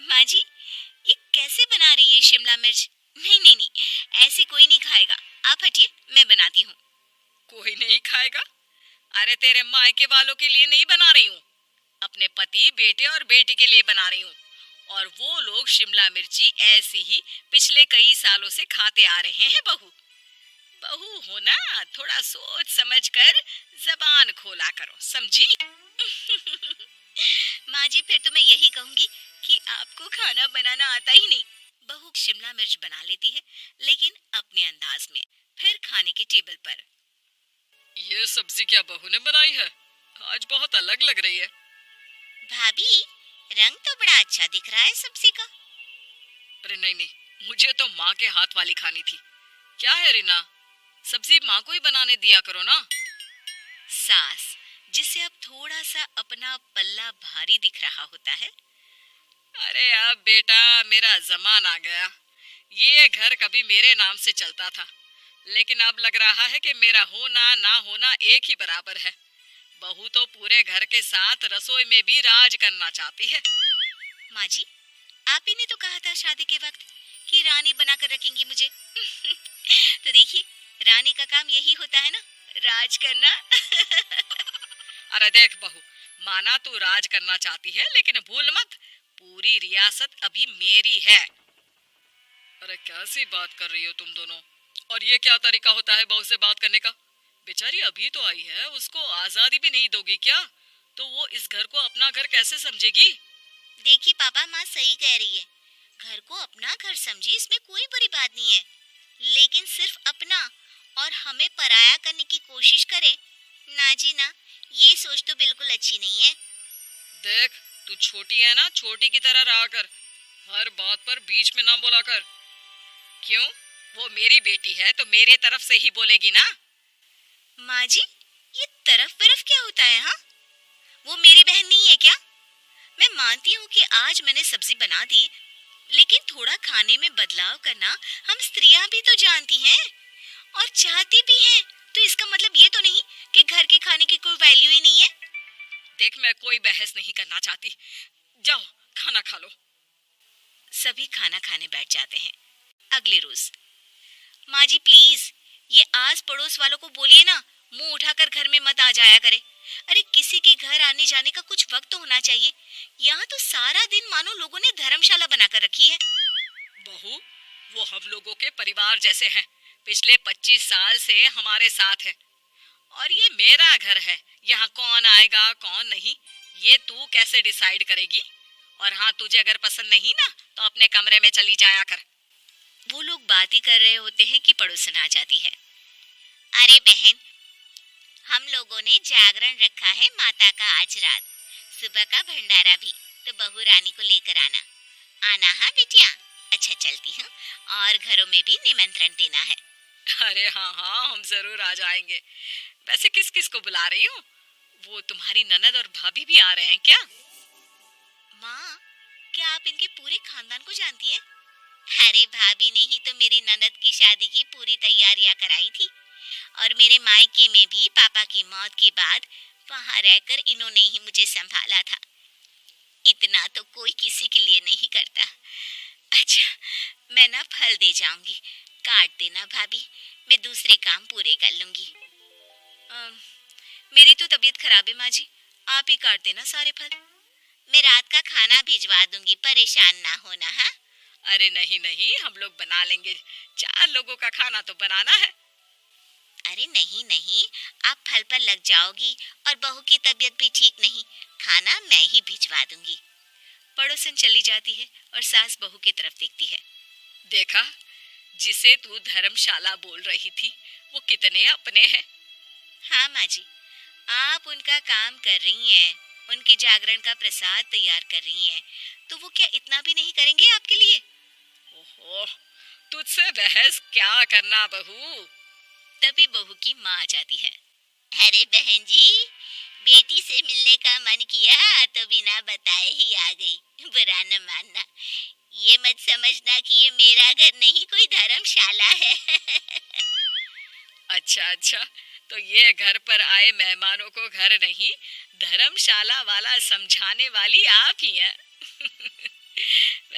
माँ जी, ये कैसे बना रही है शिमला मिर्च? नहीं नहीं नहीं, ऐसे कोई नहीं खाएगा। आप हटिए, मैं बनाती हूँ। कोई नहीं खाएगा? अरे तेरे मायके वालों के लिए नहीं बना रही हूँ, अपने पति, बेटे और बेटी के लिए बना रही हूँ। और वो लोग शिमला मिर्ची ऐसे ही पिछले कई सालों से खाते आ रहे हैं। बहू, बहू हो ना, थोड़ा सोच समझ कर जबान खोला करो, समझी? माँ जी, फिर तो मैं यही कहूंगी कि आपको खाना बनाना आता ही नहीं। बहू शिमला मिर्च बना लेती है, लेकिन अपने अंदाज में, फिर खाने के टेबल पर। ये सब्जी क्या बहू ने बनाई है? आज बहुत अलग लग रही है। भाभी, रंग तो बड़ा अच्छा दिख रहा है सब्जी का। अरे नहीं नहीं, मुझे तो माँ के हाथ वाली खानी थी। क्या है रीना, सब्जी माँ को ही बनाने दिया करो ना। सास, जिसे अब थोड़ा सा अपना पल्ला भारी दिख रहा होता है। अरे अब बेटा मेरा जमान आ गया। ये घर कभी मेरे नाम से चलता था, लेकिन अब लग रहा है कि मेरा होना ना होना एक ही बराबर है। बहू तो पूरे घर के साथ रसोई में भी राज करना चाहती है। माँ जी, आप ही ने तो कहा था शादी के वक्त कि रानी बनाकर रखेंगी मुझे। तो देखिए, रानी का काम यही होता है ना, राज करना। अरे देख बहू, माना तू राज करना चाहती है, लेकिन भूल मत, पूरी रियासत अभी मेरी है। अरे कैसी बात कर रही हो तुम दोनों? और ये क्या तरीका होता है बहू से बात करने का? बेचारी अभी तो आई है, उसको आजादी भी नहीं दोगी क्या? तो वो इस घर को अपना घर कैसे समझेगी? देखिए पापा, माँ सही कह रही है। घर को अपना घर समझे, इसमें कोई बुरी बात नहीं है। लेकिन सिर्फ अपना और हमें पराया करने की कोशिश करे ना जी ना, ये सोच तो बिल्कुल अच्छी नहीं है। देख, तू छोटी है ना, छोटी की तरह रहा कर। हर बात पर बीच में ना बोला कर। क्यों? वो मेरी बेटी है तो मेरे तरफ से ही बोलेगी ना। माँ जी, ये तरफ बरफ क्या होता है? हाँ, वो मेरी बहन नहीं है क्या? मैं मानती हूँ कि आज मैंने सब्जी बना दी, लेकिन थोड़ा खाने में बदलाव करना हम स्त्रियां भी तो जानती हैं और चाहती भी हैं। तो इसका मतलब ये तो नहीं कि घर के खाने की कोई वैल्यू ही नहीं है। देख, मैं कोई बहस नहीं करना चाहती। जाओ खाना खा लो। सभी खाना खाने बैठ जाते हैं। अगले रोज, माँ जी प्लीज, ये आस पड़ोस वालों को बोलिए ना, मुंह उठाकर घर में मत आ जाया करे। अरे किसी के घर आने जाने का कुछ वक्त तो होना चाहिए। यहाँ तो सारा दिन मानो लोगों ने धर्मशाला बनाकर रखी है। बहू, वो हम लोगों के परिवार जैसे हैं। पिछले 25 साल से हमारे साथ है। और ये मेरा घर है, यहाँ कौन आएगा कौन नहीं, ये तू कैसे डिसाइड करेगी? और हाँ, तुझे अगर पसंद नहीं ना, तो अपने कमरे में चली जाया कर। वो लोग बात ही कर रहे होते हैं कि पड़ोसन आ जाती है। अरे बहन, हम लोगों ने जागरण रखा है माता का आज रात, सुबह का भंडारा भी, तो बहू रानी को लेकर आना। आना हाँ बिटिया। अच्छा चलती हूँ, और घरों में भी निमंत्रण देना है। अरे हाँ हाँ, हम जरूर आ जाएंगे। वैसे किस किस को बुला रही हूँ? वो तुम्हारी ननद और भाभी भी आ रहे हैं क्या? माँ, क्या आप इनके पूरे खानदान को जानती हैं? अरे भाभी ने ही तो मेरी ननद की शादी की पूरी तैयारियां कराई थी, और मेरे मायके में भी पापा की मौत के बाद वहां रहकर इन्होंने ही मुझे संभाला था। इतना तो कोई किसी के लिए नहीं करता। अच्छा, मैं ना फल दे जाऊंगी, काट देना भाभी, मैं दूसरे काम पूरे कर लूंगी। अम, मेरी तो तबीयत खराब है माँ जी, आप ही काट देना सारे फल। मैं रात का खाना भिजवा दूंगी, परेशान ना होना। हाँ, अरे नहीं नहीं, हम लोग बना लेंगे। 4 लोगों का खाना तो बनाना है। अरे नहीं नहीं, आप फल पर लग जाओगी, और बहू की तबीयत भी ठीक नहीं, खाना मैं ही भिजवा दूंगी। पड़ोसन चली जाती है और सास बहू की तरफ देखती है। देखा, जिसे तू धर्मशाला बोल रही थी, वो कितने अपने हैं। हाँ माँ जी, आप उनका काम कर रही हैं, उनके जागरण का प्रसाद तैयार कर रही हैं, तो वो क्या इतना भी नहीं करेंगे आपके लिए? ओहो, तुझसे बहस क्या करना बहू। तभी बहू की माँ आ जाती है। अरे बहन जी, बेटी से मिलने का मन किया तो बिना बताए ही आ गई, बुरा न मानना। ये मत समझना कि ये मेरा घर नहीं, कोई धर्मशाला है। अच्छा अच्छा, तो ये घर पर आए मेहमानों को घर नहीं, धर्मशाला वाला समझाने वाली आप ही हैं।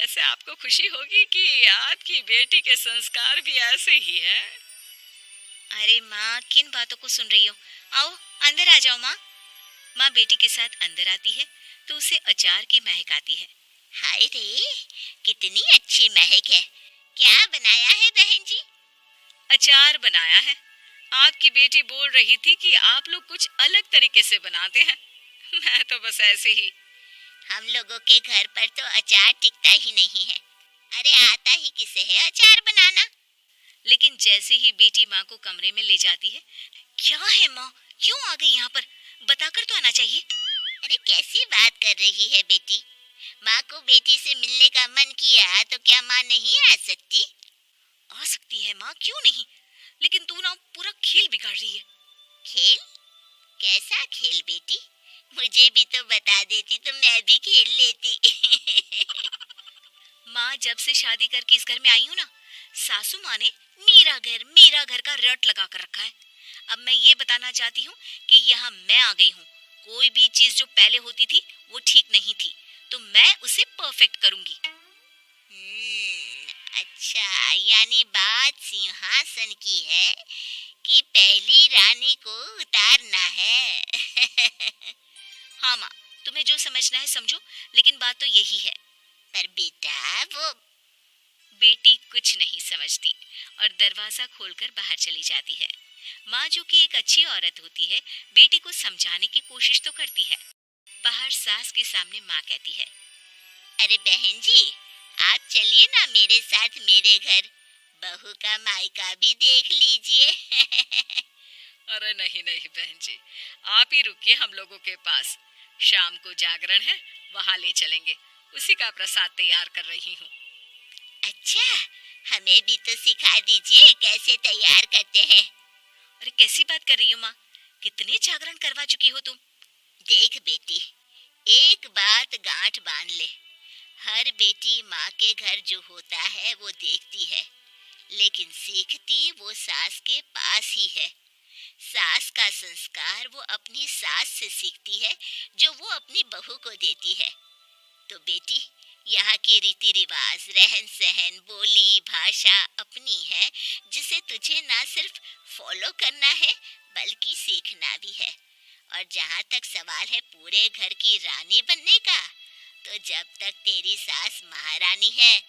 वैसे आपको खुशी होगी कि आपकी बेटी के संस्कार भी ऐसे ही हैं। अरे माँ, किन बातों को सुन रही हो? आओ, अंदर आ जाओ माँ। माँ बेटी के साथ अंदर आती है तो उसे अचार की महक आती है। हाय रे, कितनी अच्छी महक है। क्या बनाया है बहन जी? अचार बनाया है। आपकी बेटी बोल रही थी कि आप लोग कुछ अलग तरीके से बनाते हैं। मैं तो बस ऐसे ही। हम लोगों के घर पर तो अचार टिकता ही नहीं है। अरे आता ही किसे है अचार बनाना? लेकिन जैसे ही बेटी माँ को कमरे में ले जाती है, क्या है माँ, क्यों आ गई यहाँ पर? बताकर तो आना चाहिए। अरे कैसी बात कर रही है बेटी? माँ को बेटी से मिलने का मन किया तो क्या माँ नहीं आ सकती? आ सकती है माँ, क्यों नहीं, लेकिन तू ना पूरा खेल बिगाड़ रही है। खेल? कैसा खेल बेटी? मुझे भी तो बता देती तो मैं भी खेल लेती। माँ, जब से शादी करके इस घर में आई हूँ ना, सासू माँ ने मेरा घर का रट लगा कर रखा है। अब मैं ये बताना चाहती हूँ कि यहाँ मैं आ गई हूँ। कोई भी चीज जो पहले होती थी वो ठीक नहीं थी, तो मैं उसे परफेक्ट करूंगी। अच्छा, यानी बात सिंहासन की है कि पहली रानी को उतारना है। हाँ माँ, तुम्हें जो समझना है समझो, लेकिन बात तो यही है। पर बेटा वो बेटी कुछ नहीं समझती और दरवाजा खोलकर बाहर चली जाती है। माँ, जो कि एक अच्छी औरत होती है, बेटी को समझाने की कोशिश तो करती है। बाहर सास के सामने माँ कहती है, अरे बहन जी, आप चलिए ना मेरे साथ मेरे घर, बहू का मायका भी देख लीजिए। अरे नहीं नहीं बहन जी, आप ही रुकिए हम लोगों के पास। शाम को जागरण है, वहाँ ले चलेंगे। उसी का प्रसाद तैयार कर रही हूँ। अच्छा, हमें भी तो सिखा दीजिए कैसे तैयार करते हैं। अरे कैसी बात कर रही हो माँ, कितने जागरण करवा चुकी हो तुम? देख बेटी, एक बात गांठ बांध ले, हर बेटी माँ के घर जो होता है वो देखती है, लेकिन सीखती वो सास के पास ही है। सास का संस्कार वो अपनी सास से सीखती है, जो वो अपनी बहू को देती है। तो बेटी, यहाँ के रीति रिवाज, रहन सहन, बोली भाषा अपनी है, जिसे तुझे ना सिर्फ फॉलो करना है बल्कि सीखना भी है। और जहाँ तक सवाल है पूरे घर की रानी बनने का, तो जब तक तेरी सास महारानी है,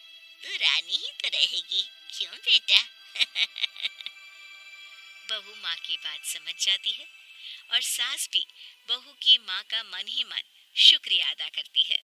तू रानी ही तो रहेगी। क्यों बेटा? बहू माँ की बात समझ जाती है और सास भी बहू की माँ का मन ही मन शुक्रिया अदा करती है।